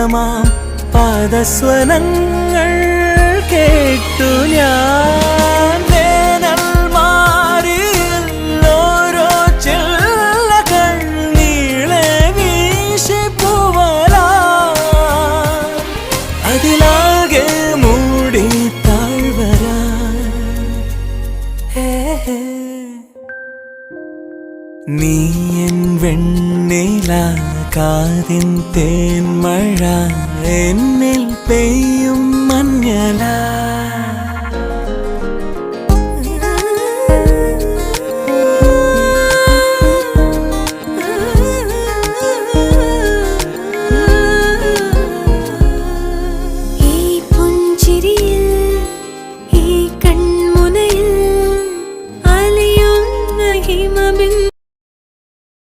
ശാന്തമാം പാദസ്വനങ്ങൾ കേട്ടു ഞാൻ. വേനൽ മാറിയിൽ ഓരോ ചില്ലകൾ നീളെ വീശി പൂവലാ അതിലാകെ മൂടി താഴ്വരാ. നീ എൻ വെണ്ണില കാതിൻ തേൻമഴ എന്നിൽ പെയ്യും മഞ്ഞല.